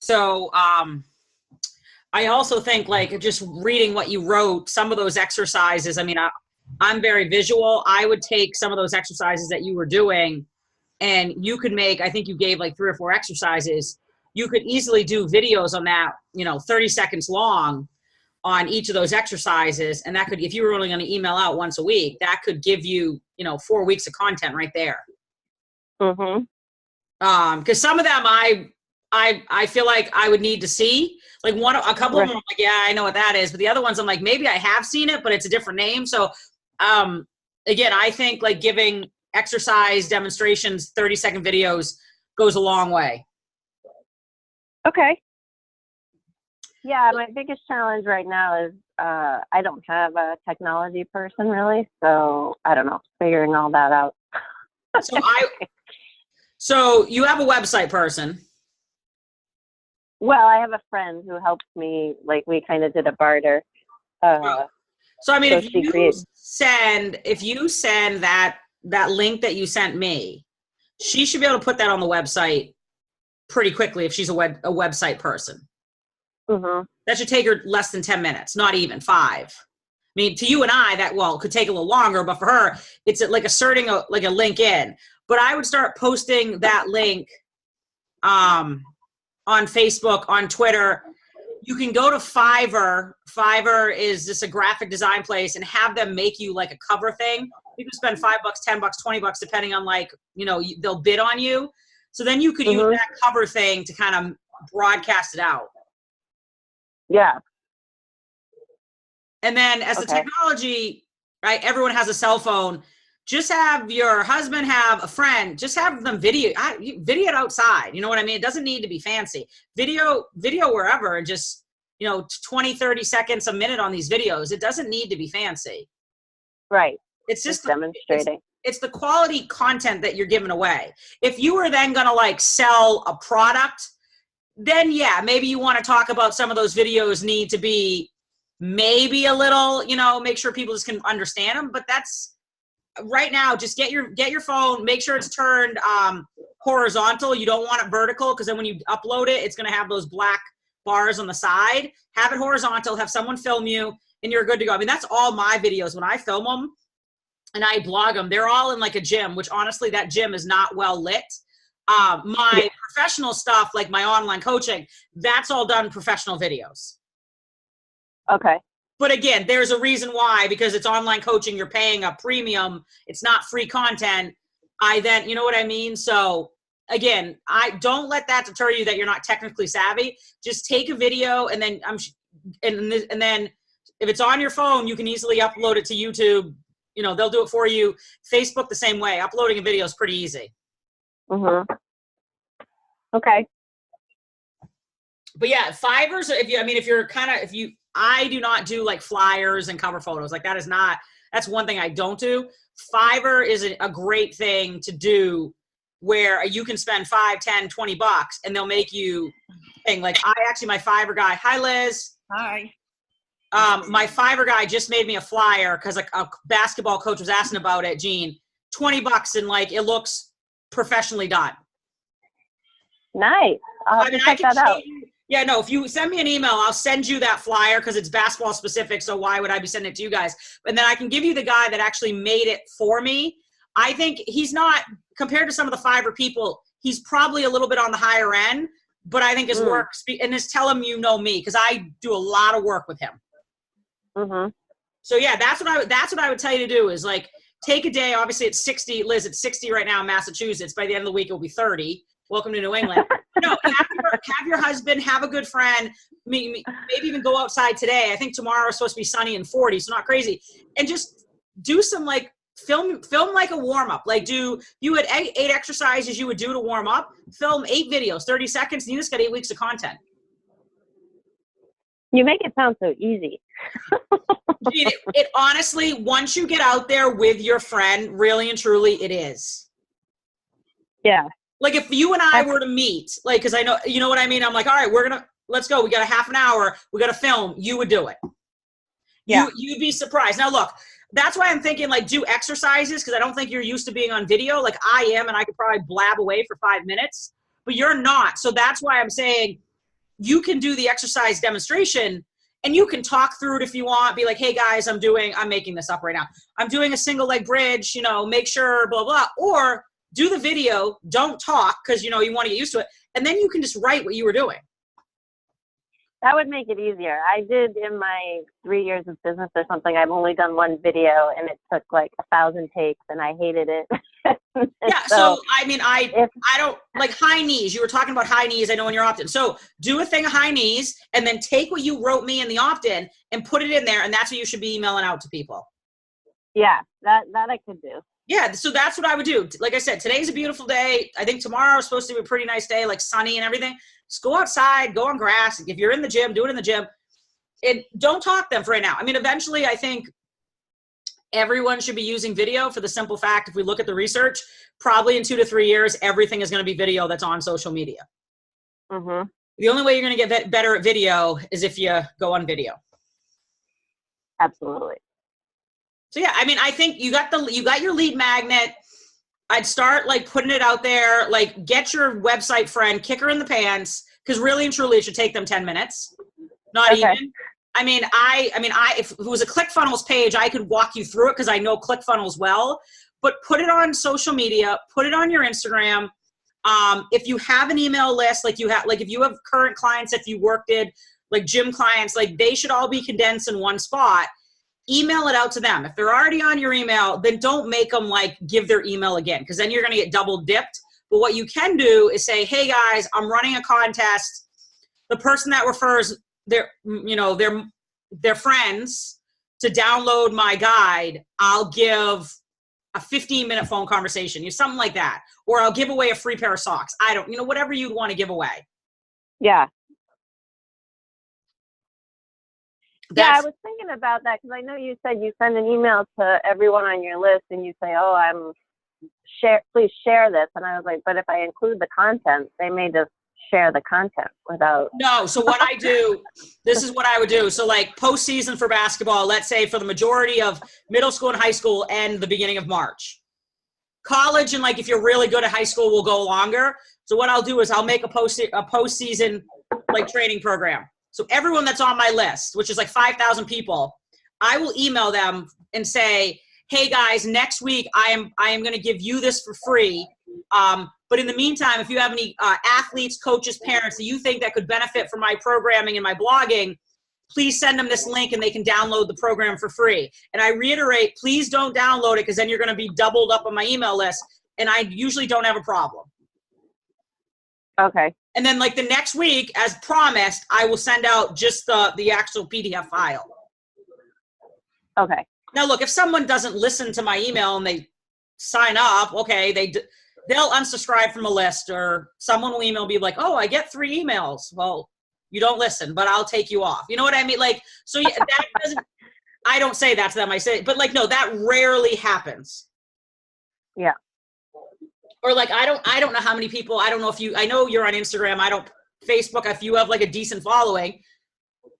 So I also think like just reading what you wrote, some of those exercises, I mean, I'm very visual. I would take some of those exercises that you were doing and you could make, I think you gave like 3 or 4 exercises. You could easily do videos on that, 30 seconds long on each of those exercises. And that could, if you were only going to email out once a week, that could give you, 4 weeks of content right there. Mm-hmm. Because some of them I feel like I would need to see. Like a couple of them, I'm like, yeah, I know what that is. But the other ones, I'm like, maybe I have seen it, but it's a different name. So, again, I think like giving exercise demonstrations, 30-second videos goes a long way. Okay. Yeah, my biggest challenge right now is I don't have a technology person really, so I don't know, figuring all that out. So you have a website person. Well, I have a friend who helps me. Like we kind of did a barter. So I mean, so if you send that link that you sent me, she should be able to put that on the website pretty quickly if she's a website person. Mm-hmm. That should take her less than 10 minutes, not even 5. I mean, to you and I, that could take a little longer, but for her, it's like asserting a link in. But I would start posting that link on Facebook, on Twitter. You can go to Fiverr. Fiverr is just a graphic design place, and have them make you like a cover thing. You can spend $5, $10, $20, depending on they'll bid on you. So then you could use that cover thing to kind of broadcast it out. Yeah. And then as the technology, right, everyone has a cell phone. Just have your husband, have a friend, just have them video it outside. You know what I mean? It doesn't need to be fancy. Video wherever, and just, 20, 30 seconds, a minute on these videos. It doesn't need to be fancy. Right. It's just demonstrating. It's the quality content that you're giving away. If you were then going to sell a product, then yeah, maybe you want to talk about some of those videos need to be maybe a little, make sure people just can understand them. But that's, right now, just get your phone, make sure it's turned horizontal. You don't want it vertical, because then when you upload it, it's going to have those black bars on the side. Have it horizontal, have someone film you, and you're good to go. I mean, that's all my videos. When I film them and I blog them, they're all in like a gym, which honestly, that gym is not well lit. My professional stuff, like my online coaching, that's all done professional videos. Okay. But again, there's a reason why, because it's online coaching, you're paying a premium. It's not free content. You know what I mean? So again, I don't let that deter you that you're not technically savvy. Just take a video, and then and then if it's on your phone, you can easily upload it to YouTube. They'll do it for you. Facebook the same way. Uploading a video is pretty easy. Mm-hmm. Okay. But yeah, Fiverr's, I do not do like flyers and cover photos. Like that's one thing I don't do. Fiverr is a great thing to do, where you can spend $5, $10, $20 and they'll make you thing. Like my Fiverr guy, hi Liz. Hi. My Fiverr guy just made me a flyer because a basketball coach was asking about it, Gene. $20 and it looks professionally done. Nice. I'll have to check that out. Yeah, no, if you send me an email, I'll send you that flyer because it's basketball specific, so why would I be sending it to you guys? And then I can give you the guy that actually made it for me. I think he's not, compared to some of the Fiverr people, he's probably a little bit on the higher end, but I think his work, and just tell him you know me, because I do a lot of work with him. Mm-hmm. So yeah, that's what I would tell you to do is take a day. Obviously it's 60, Liz, it's 60 right now in Massachusetts. By the end of the week, it'll be 30. Welcome to New England. Have your husband, have a good friend, maybe even go outside today. I think tomorrow is supposed to be sunny and 40, so not crazy. And just do some film like a warm up. You had 8 exercises you would do to warm up. Film 8 videos, 30 seconds, and you just got 8 weeks of content. You make it sound so easy. It honestly, once you get out there with your friend, really and truly, it is. Yeah. Like if you and I were to meet, because I know, you know what I mean? I'm like, all right, let's go. We got a half an hour. We got to film. You would do it. Yeah. You'd be surprised. Now look, that's why I'm thinking do exercises, because I don't think you're used to being on video. Like I am, and I could probably blab away for 5 minutes, but you're not. So that's why I'm saying you can do the exercise demonstration and you can talk through it if you want. Be like, hey guys, I'm making this up right now. I'm doing a single leg bridge, make sure blah, blah, or do the video, don't talk because, you want to get used to it. And then you can just write what you were doing. That would make it easier. I did in my 3 years of business or something, I've only done one video and it took like 1,000 takes and I hated it. Yeah. So I don't like high knees. You were talking about high knees. I know in your opt-in. So do a thing of high knees and then take what you wrote me in the opt-in and put it in there. And that's what you should be emailing out to people. Yeah, that I could do. Yeah. So that's what I would do. Like I said, today's a beautiful day. I think tomorrow is supposed to be a pretty nice day, like sunny and everything. Just go outside, go on grass. If you're in the gym, do it in the gym. And don't talk them for right now. I mean, eventually I think everyone should be using video for the simple fact, if we look at the research, probably in 2 to 3 years, everything is going to be video that's on social media. Mm-hmm. The only way you're going to get better at video is if you go on video. Absolutely. So yeah, I mean, I think you got your lead magnet. I'd start like putting it out there, like get your website friend, kick her in the pants. Cause really and truly it should take them 10 minutes. Not okay. even. If it was a ClickFunnels page, I could walk you through it because I know ClickFunnels well, but put it on social media, put it on your Instagram. If you have an email list, if you have current clients, if you worked in like gym clients, like they should all be condensed in one spot. Email it out to them. If they're already on your email, then don't make them like give their email again, because then you're going to get double dipped. But what you can do is say, hey guys, I'm running a contest. The person that refers their friends to download my guide, I'll give a 15-minute phone conversation, something like that. Or I'll give away a free pair of socks. Whatever you'd want to give away. Yeah. Yeah, I was thinking about that because I know you said you send an email to everyone on your list and you say, oh, please share this. And I was like, but if I include the content, they may just share the content without. No. So what I do, this is what I would do. So like postseason for basketball, let's say for the majority of middle school and high school and the beginning of March. College and like if you're really good at high school will go longer. So what I'll do is I'll make a postseason like training program. So everyone that's on my list, which is like 5,000 people, I will email them and say, hey guys, next week I am going to give you this for free. But in the meantime, if you have any athletes, coaches, parents that you think that could benefit from my programming and my blogging, please send them this link and they can download the program for free. And I reiterate, please don't download it because then you're going to be doubled up on my email list. And I usually don't have a problem. Okay. And then like the next week, as promised, I will send out just the actual PDF file. Okay. Now, look, if someone doesn't listen to my email and they sign up, okay, they'll unsubscribe from a list, or someone will email me like, oh, I get 3 emails. Well, you don't listen, but I'll take you off. You know what I mean? Like, so yeah, that doesn't, I don't say that to them. I say, but like, no, that rarely happens. Yeah. Or like, I don't know how many people, I don't know if I know you're on Instagram. Facebook, if you have like a decent following,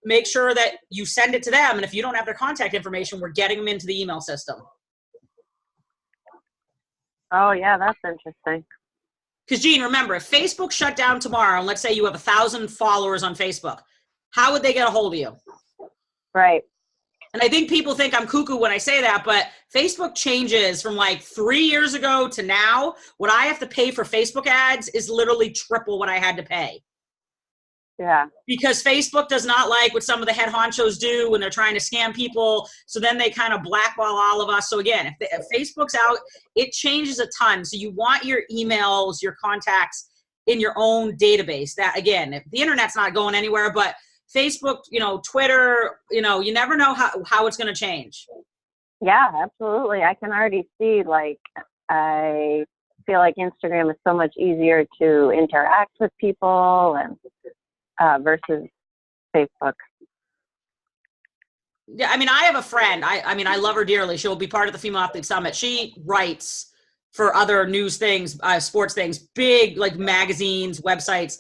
make sure that you send it to them. And if you don't have their contact information, we're getting them into the email system. Oh yeah, that's interesting. Because Jean, remember, if Facebook shut down tomorrow, and let's say you have 1,000 followers on Facebook, how would they get a hold of you? Right. And I think people think I'm cuckoo when I say that, but Facebook changes from like 3 years ago to now. What I have to pay for Facebook ads is literally triple what I had to pay. Yeah. Because Facebook does not like what some of the head honchos do when they're trying to scam people. So then they kind of blackball all of us. So again, if Facebook's out, it changes a ton. So you want your emails, your contacts in your own database. That again, the internet's not going anywhere, but Facebook, Twitter, you never know how it's going to change. Yeah, absolutely. I can already see, like, I feel like Instagram is so much easier to interact with people and versus Facebook. Yeah, I mean, I have a friend. I love her dearly. She'll be part of the Female Athlete Summit. She writes for other news things, sports things, big like magazines, websites.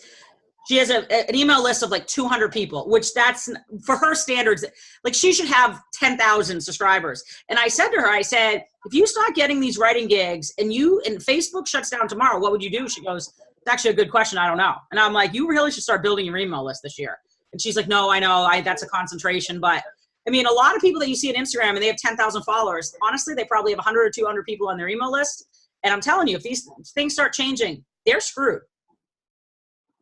She has an email list of like 200 people, which that's for her standards. Like she should have 10,000 subscribers. And I said to her, if you start getting these writing gigs and Facebook shuts down tomorrow, what would you do? She goes, It's actually a good question. I don't know. And I'm like, you really should start building your email list this year. And she's like, no, I know, that's a concentration. But I mean, a lot of people that you see on Instagram and they have 10,000 followers, honestly, they probably have 100 or 200 people on their email list. And I'm telling you, if these things start changing, they're screwed.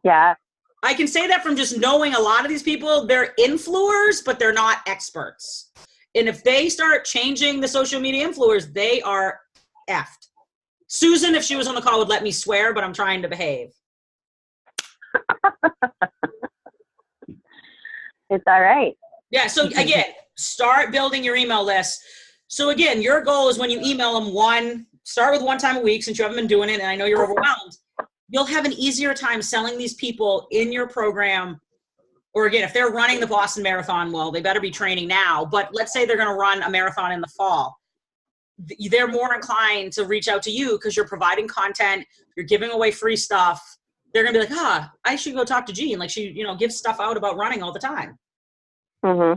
Yeah. I can say that from just knowing a lot of these people. They're influencers, but they're not experts. And if they start changing the social media influencers, they are effed. Susan, if she was on the call, would let me swear, but I'm trying to behave. It's all right. Yeah, so again, start building your email list. So again, your goal is when you email them, start with one time a week since you haven't been doing it, and I know you're overwhelmed. You'll have an easier time selling these people in your program. Or again, if they're running the Boston Marathon, well, they better be training now. But let's say they're going to run a marathon in the fall. They're more inclined to reach out to you because you're providing content, you're giving away free stuff. They're going to be like, I should go talk to Jean. Like she, gives stuff out about running all the time. Mm-hmm.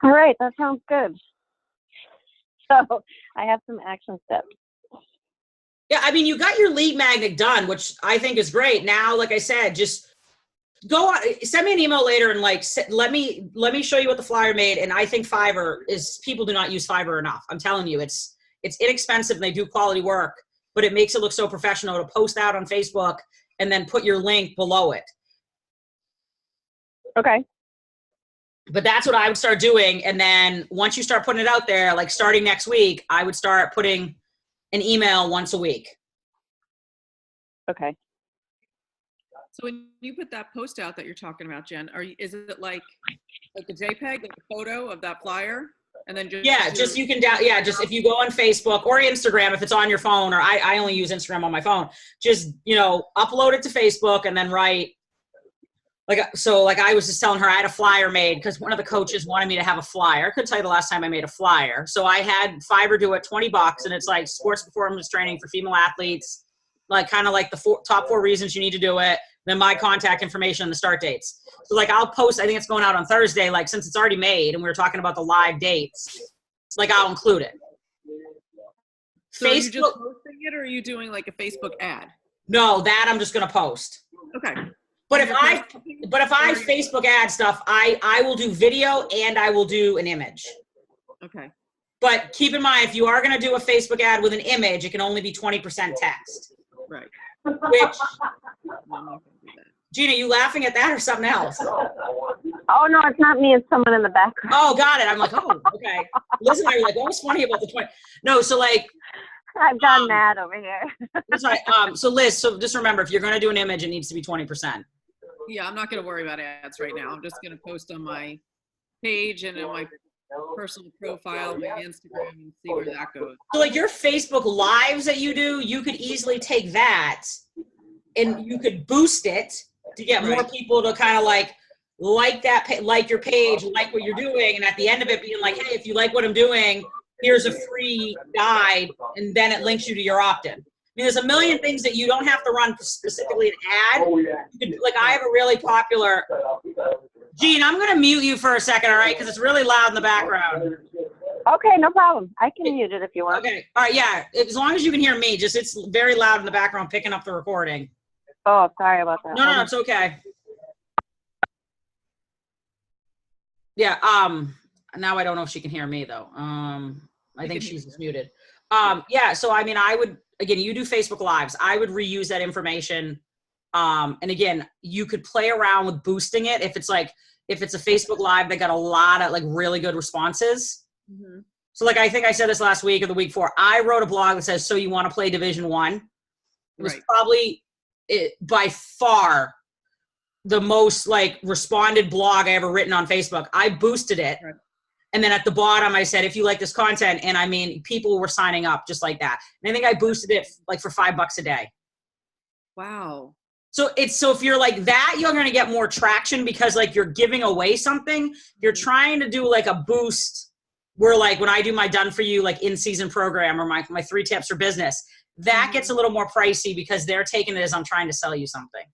All right, that sounds good. So I have some action steps. Yeah, I mean, you got your lead magnet done, which I think is great. Now, like I said, just go on, send me an email later and let me show you what the flyer made. And I think Fiverr people do not use Fiverr enough. I'm telling you, it's inexpensive and they do quality work, but it makes it look so professional to post out on Facebook and then put your link below it. Okay. But that's what I would start doing. And then once you start putting it out there, like starting next week, I would start putting an email once a week. Okay. So when you put that post out that you're talking about, Jen, is it like a JPEG, like a photo of that flyer? And then just you can just if you go on Facebook or Instagram, if it's on your phone, or I only use Instagram on my phone, just, upload it to Facebook and then write, like I was just telling her I had a flyer made because one of the coaches wanted me to have a flyer. I couldn't tell you the last time I made a flyer. So I had Fiverr do it, $20, and it's like sports performance training for female athletes, like kind of like the top 4 reasons you need to do it, then my contact information and the start dates. So like I'll post, I think it's going out on Thursday, like since it's already made and we were talking about the live dates, like I'll include it. So are you just posting it or are you doing like a Facebook ad? No, that I'm just going to post. Okay. But if I Facebook ad stuff, I will do video and I will do an image. Okay. But keep in mind, if you are going to do a Facebook ad with an image, it can only be 20% text. Right. Which, Gina, you laughing at that or something else? Oh, no, it's not me. It's someone in the background. Oh, got it. I'm like, oh, okay. Liz and I were like, what was funny about the 20? No, so like. I've gone mad over here. That's right. So Liz, so just remember, if you're going to do an image, it needs to be 20%. Yeah, I'm not going to worry about ads right now. I'm just going to post on my page and on my personal profile, my Instagram, and see where that goes. So like your Facebook lives that you do, you could easily take that and you could boost it to get more people to kind of like that, like your page, like what you're doing. And at the end of it being like, hey, if you like what I'm doing, here's a free guide. And then it links you to your opt-in. I mean, there's a million things that you don't have to run specifically an ad. You could, like I have a really popular, Jean, I'm going to mute you for a second, all right? Because it's really loud in the background. Okay, no problem. I can mute it if you want. Okay, all right, yeah. As long as you can hear me, just it's very loud in the background picking up the recording. Oh, sorry about that. No, it's okay. Yeah, now I don't know if she can hear me though. I think she's just muted. Yeah, so I mean, I would, again, you do Facebook Lives. I would reuse that information. And again, you could play around with boosting it if it's a Facebook Live that got a lot of like really good responses. Mm-hmm. So like, I think I said this last week or the week before, I wrote a blog that says, so you want to play Division I? It was probably by far the most like responded blog I ever written on Facebook. I boosted it. Right. And then at the bottom, I said, if you like this content, and I mean, people were signing up just like that. And I think I boosted it like for $5 a day. Wow. So if you're like that, you're going to get more traction because like you're giving away something. You're trying to do like a boost where like when I do my done for you, like in season program or my 3 tips for business, that gets a little more pricey because they're taking it as I'm trying to sell you something.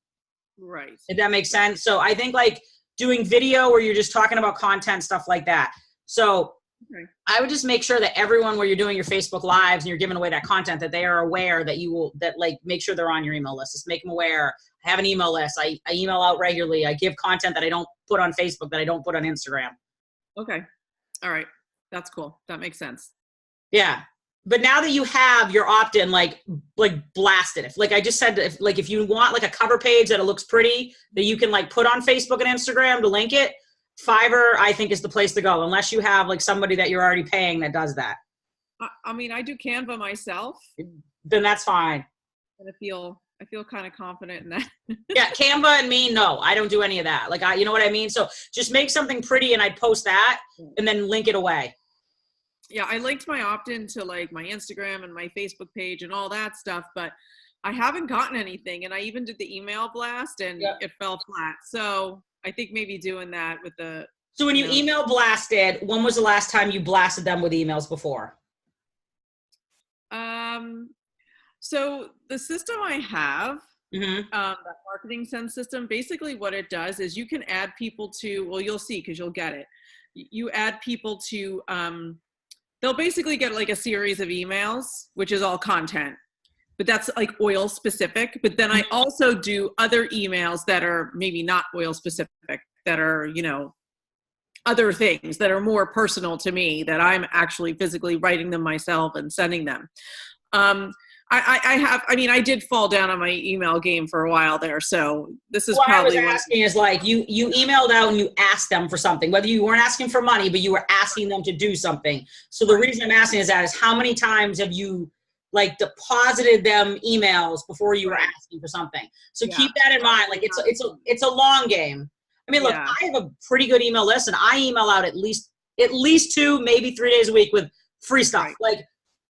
Right. If that makes sense. So I think like doing video where you're just talking about content, stuff like that. So Okay. I would just make sure that everyone where you're doing your Facebook lives and you're giving away that content, that they are aware that you will, that like, make sure they're on your email list. Just make them aware. I have an email list. I email out regularly. I give content that I don't put on Facebook, that I don't put on Instagram. Okay. All right. That's cool. That makes sense. Yeah. But now that you have your opt-in, like blast it. If, like I just said, if you want like a cover page that it looks pretty, that you can like put on Facebook and Instagram to link it, Fiverr, I think, is the place to go, unless you have like somebody that you're already paying that does that. I mean, I do Canva myself. Then that's fine. And I feel kind of confident in that. Yeah, Canva and me, no, I don't do any of that. Like, you know what I mean? So just make something pretty and I'd post that and then link it away. Yeah, I linked my opt-in to like my Instagram and my Facebook page and all that stuff, but I haven't gotten anything. And I even did the email blast and it fell flat. So I think maybe doing that with the. So when you email blasted, when was the last time you blasted them with emails before? So the system I have, Mm-hmm. that Marketing Sense system, basically what it does is you can add people to, well, you'll see, because you'll get it. You add people to, they'll basically get like a series of emails, which is all content, but that's like oil specific. But then I also do other emails that are maybe not oil specific, that are, you know, other things that are more personal to me, that I'm actually physically writing them myself and sending them. I did fall down on my email game for a while there. So this is probably what I was asking is like you emailed out and you asked them for something, whether you weren't asking for money, but you were asking them to do something. So the reason I'm asking is how many times have you like deposited them emails before you were asking for something? So keep that in mind. Like it's a long game. I mean, look, I have a pretty good email list and I email out at least 2, maybe 3 days a week with free stuff. Right. Like,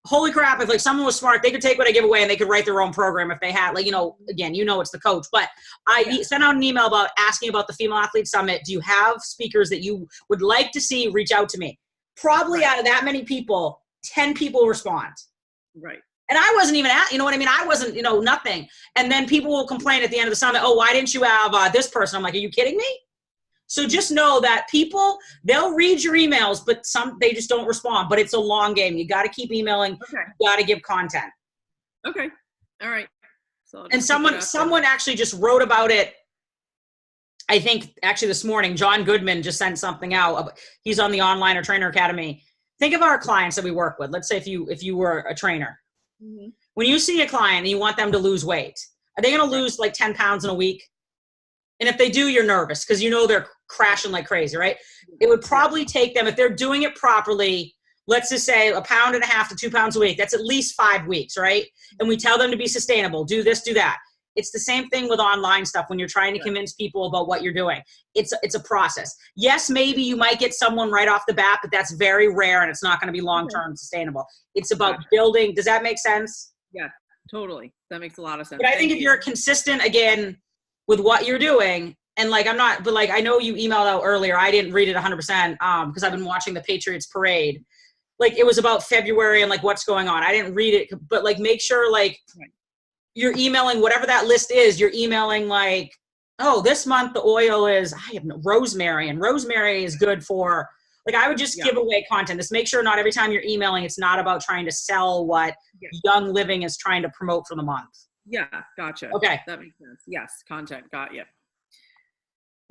holy crap, if like someone was smart, they could take what I give away and they could write their own program if they had, like, you know, again, you know, it's the coach, but I sent out an email about asking about the Female Athlete Summit. Do you have speakers that you would like to see? Reach out to me. Probably out of that many people, 10 people respond. Right. And I wasn't even you know what I mean? I wasn't, you know, nothing. And then people will complain at the end of the summit, oh, why didn't you have this person? I'm like, are you kidding me? So just know that people, they'll read your emails, but they just don't respond. But it's a long game. You got to keep emailing. Okay. You got to give content. Okay. All right. So and someone actually just wrote about it. I think actually this morning, John Goodman just sent something out. He's on the Onliner Trainer Academy. Think of our clients that we work with. Let's say if you were a trainer. Mm-hmm. When you see a client and you want them to lose weight, are they going to lose like 10 pounds in a week? And if they do, you're nervous because you know they're crashing like crazy, right? It would probably take them, if they're doing it properly, let's just say 1.5 pounds to 2 pounds a week. That's at least 5 weeks, right? And we tell them to be sustainable, do this, do that. It's the same thing with online stuff when you're trying to convince people about what you're doing. It's a process. Yes, maybe you might get someone right off the bat, but that's very rare and it's not going to be long-term sustainable. It's about building. Does that make sense? Yeah, totally. That makes a lot of sense. But I think if you're consistent, again, with what you're doing, and like I'm not, but like I know you emailed out earlier. I didn't read it 100% because I've been watching the Patriots parade. Like it was about February and like what's going on. I didn't read it, but like make sure like you're emailing whatever that list is. You're emailing like, oh, this month the oil is rosemary, and rosemary is good for. Like I would just give away content. Just make sure not every time you're emailing, it's not about trying to sell what Young Living is trying to promote for the month. Yeah, gotcha. Okay. That makes sense. Yes, content. Got you.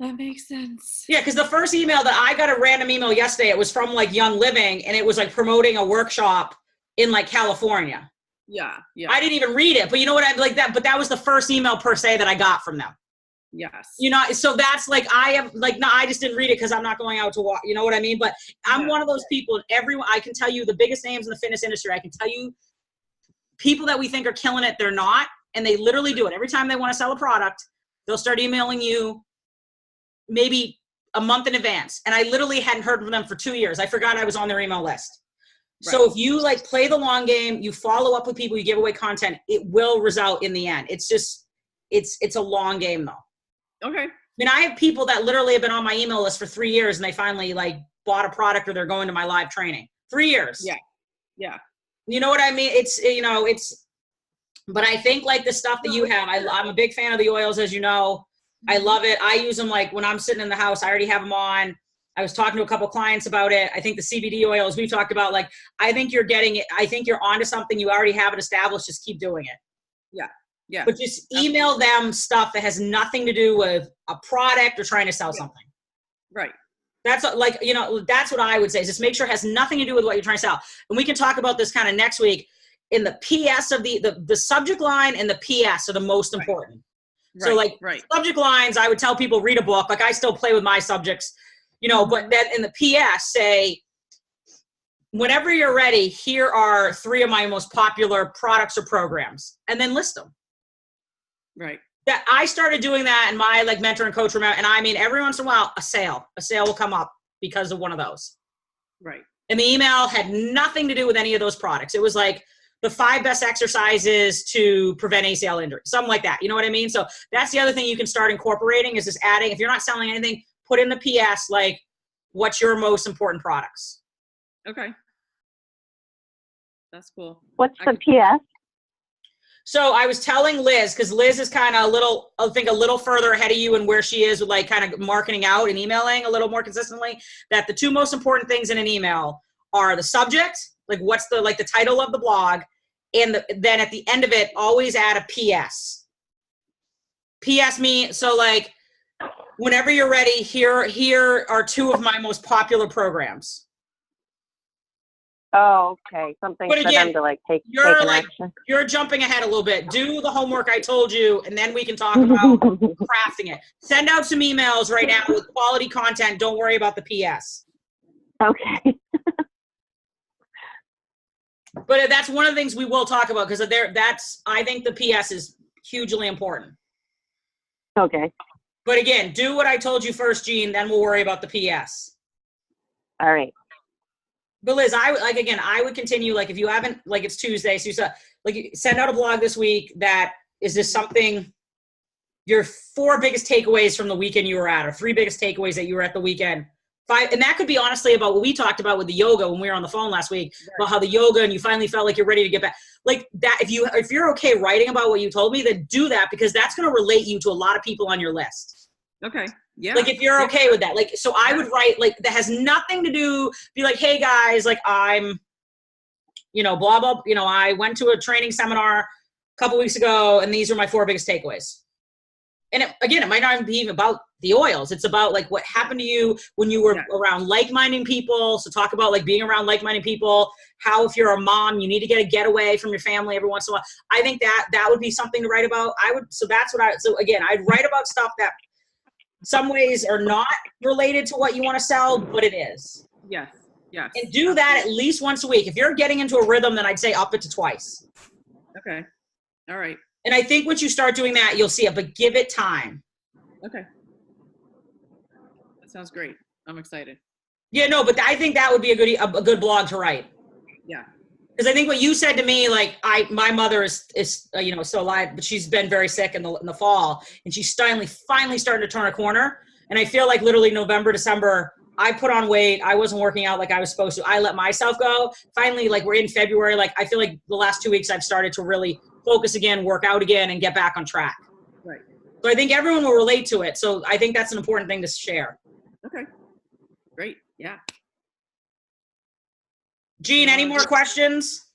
That makes sense. Yeah, because the first email that I got a random email yesterday, it was from like Young Living, and it was like promoting a workshop in like California. Yeah, yeah. I didn't even read it, but you know what I like that. But that was the first email per se that I got from them. Yes. You know, so that's like I just didn't read it because I'm not going out to walk. You know what I mean? But I'm one of those people. Everyone, I can tell you the biggest names in the fitness industry. I can tell you people that we think are killing it. They're not. And they literally do it. Every time they want to sell a product, they'll start emailing you maybe a month in advance. And I literally hadn't heard from them for 2 years. I forgot I was on their email list. Right. So if you like play the long game, you follow up with people, you give away content, it will result in the end. It's just, it's a long game though. Okay. I mean, I have people that literally have been on my email list for 3 years and they finally like bought a product or they're going to my live training. 3 years. Yeah. Yeah. You know what I mean? But I think like the stuff that you have, I'm a big fan of the oils, as you know. I love it. I use them like when I'm sitting in the house, I already have them on. I was talking to a couple clients about it. I think the CBD oils we talked about, like, I think you're getting it. I think you're onto something. You already have it established. Just keep doing it. Yeah. Yeah. But just email them stuff that has nothing to do with a product or trying to sell something. Right. That's like, you know, that's what I would say is just make sure it has nothing to do with what you're trying to sell. And we can talk about this kind of next week. In the PS of the subject line and the PS are the most important. Right. So like subject lines, I would tell people read a book. Like I still play with my subjects, you know, but then in the PS say, whenever you're ready, here are 3 of my most popular products or programs, and then list them. Right. That I started doing that in my like mentor and coach room. And I mean, every once in a while, a sale will come up because of one of those. Right. And the email had nothing to do with any of those products. It was like the 5 best exercises to prevent ACL injury, something like that. You know what I mean? So that's the other thing you can start incorporating is just adding, if you're not selling anything, put in the PS, like what's your most important products. Okay. That's cool. What's the PS? So I was telling Liz, because Liz is kind of I think a little further ahead of you and where she is with like kind of marketing out and emailing a little more consistently, that the 2 most important things in an email are the subject, like what's the title of the blog, and then at the end of it, always add a PS. PS me, so like whenever you're ready, here are 2 of my most popular programs. Oh, okay. Something But for again, them to like take action. You're jumping ahead a little bit. Do the homework I told you, and then we can talk about crafting it. Send out some emails right now with quality content. Don't worry about the PS. Okay. But that's one of the things we will talk about because I think the PS is hugely important. Okay. But again, do what I told you first, Jean, then we'll worry about the PS. All right. But Liz, I would continue, like if you haven't, like it's Tuesday, so you send out a blog this week that is this something, your 4 biggest takeaways from the weekend you were at, or 3 biggest takeaways that you were at the weekend. 5, and that could be honestly about what we talked about with the yoga when we were on the phone last week, about how the yoga and you finally felt like you're ready to get back. Like that, if you're okay writing about what you told me, then do that because that's going to relate you to a lot of people on your list. Okay. Yeah. Like if you're okay with that, like, so I would write like that has nothing to do, be like, hey guys, like I'm, you know, blah, blah, you know, I went to a training seminar a couple weeks ago and these are my 4 biggest takeaways. And it might not be even about the oils. It's about like what happened to you when you were around like-minded people. So talk about like being around like-minded people, how if you're a mom, you need to get a getaway from your family every once in a while. I think that would be something to write about. So again, I'd write about stuff that some ways are not related to what you want to sell, but it is. Yes. Yes. And do that at least once a week. If you're getting into a rhythm, then I'd say up it to twice. Okay. All right. And I think once you start doing that, you'll see it, but give it time. Okay. That sounds great. I'm excited. Yeah, no, but I think that would be a good blog to write. Yeah. Because I think what you said to me, like my mother is still alive, but she's been very sick in the fall, and she's finally starting to turn a corner. And I feel like literally November, December, I put on weight. I wasn't working out like I was supposed to. I let myself go. Finally, like we're in February. Like I feel like the last 2 weeks I've started to really focus again, work out again, and get back on track. Right. So I think everyone will relate to it. So I think that's an important thing to share. Okay. Great. Yeah. Jean, any more questions?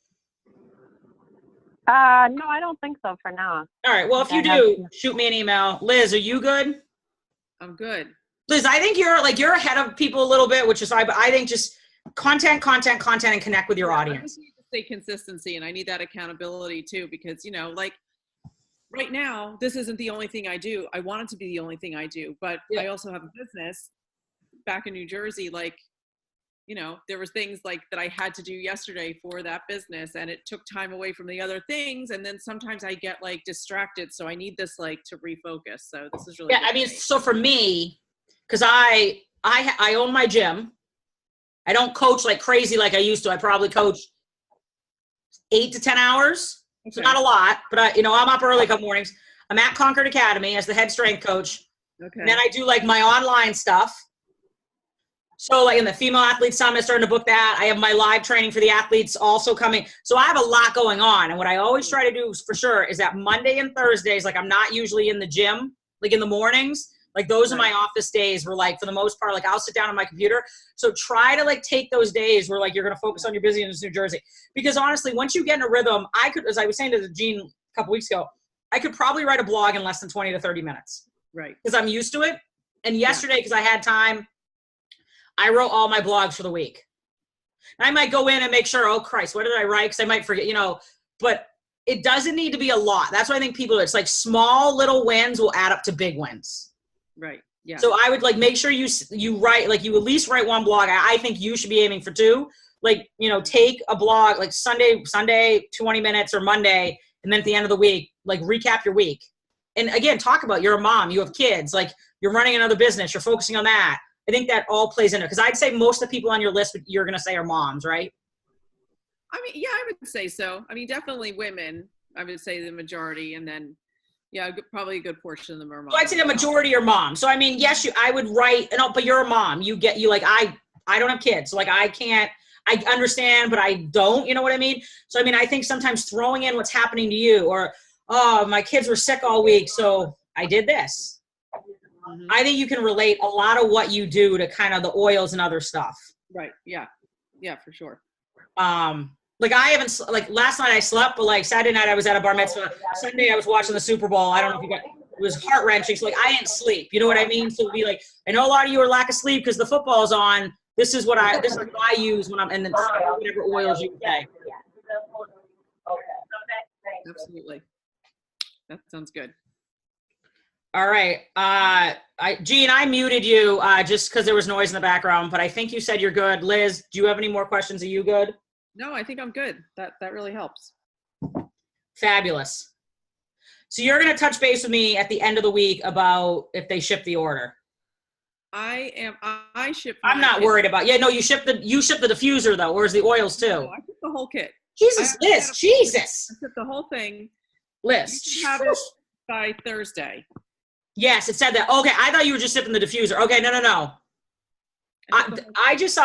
No, I don't think so for now. All right. Well, if you do, shoot me an email. Liz, are you good? I'm good. Liz, I think you're ahead of people a little bit, which is fine, but I think just content, and connect with your audience. I need to stay consistency, and I need that accountability too, because, you know, like right now, this isn't the only thing I do. I want it to be the only thing I do, but I also have a business back in New Jersey. Like, you know, there was things like that I had to do yesterday for that business, and it took time away from the other things. And then sometimes I get like distracted. So I need this like to refocus. So this is really good. I mean, so for me, because I own my gym. I don't coach like crazy like I used to. I probably coach 8 to 10 hours. Okay. So not a lot, but I'm up early a couple mornings. I'm at Concord Academy as the head strength coach. Okay. And then I do like my online stuff. So like in the Female Athlete Summit, starting to book that. I have my live training for the athletes also coming. So I have a lot going on. And what I always try to do for sure is that Monday and Thursdays, like I'm not usually in the gym, like in the mornings. Like those are my office days where like, for the most part, like I'll sit down on my computer. So try to like take those days where like you're going to focus on your business in New Jersey. Because honestly, once you get in a rhythm, I could, as I was saying to Jean a couple weeks ago, I could probably write a blog in less than 20 to 30 minutes. Right. Because I'm used to it. And yesterday, because I had time, I wrote all my blogs for the week. And I might go in and make sure, oh Christ, what did I write? Because I might forget, you know, but it doesn't need to be a lot. That's why I think people, it's like small little wins will add up to big wins. Right. Yeah. So I would like make sure you write, like you at least write one blog. I think you should be aiming for 2. Like, you know, take a blog like Sunday, 20 minutes or Monday. And then at the end of the week, like recap your week. And again, talk about you're a mom, you have kids, like you're running another business, you're focusing on that. I think that all plays into it. Because I'd say most of the people on your list you're going to say are moms, right? I mean, yeah, I would say so. I mean, definitely women, I would say the majority. And then, yeah, probably a good portion of them are moms. So I'd say the majority are moms. So I mean, yes, I would write, but you're a mom. You like, I don't have kids. So like I understand, but I don't, you know what I mean? So I mean, I think sometimes throwing in what's happening to you or, oh, my kids were sick all week, so I did this. Mm-hmm. I think you can relate a lot of what you do to kind of the oils and other stuff. Right. Yeah. Yeah, for sure. Like I haven't, like last night I slept, but like Saturday night I was at a bar mitzvah. Sunday I was watching the Super Bowl. I don't know if you got, it was heart wrenching. So like I didn't sleep. You know what I mean? So it'd be like, I know a lot of you are lack of sleep because the football's on. This is what I use when I'm, and then whatever oils you say. Absolutely. That sounds good. All right. Jean, I muted you just because there was noise in the background, but I think you said you're good. Liz, do you have any more questions? Are you good? No, I think I'm good. That really helps. Fabulous. So you're going to touch base with me at the end of the week about if they ship the order. I ship. I'm not worried about. Yeah, no, you ship the diffuser though, or is the oils too? No, I ship the whole kit. Jesus, Liz, Jesus. I ship the whole thing. Liz, you can have it by Thursday. Yes, it said that. Okay, I thought you were just shipping the diffuser. Okay, no. I just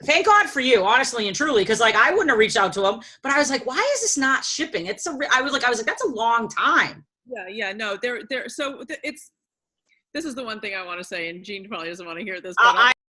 thank God for you, honestly and truly, because like I wouldn't have reached out to him, but I was like, why is this not shipping? I was like, that's a long time. Yeah, no, so it's. This is the one thing I want to say, and Jean probably doesn't want to hear this. But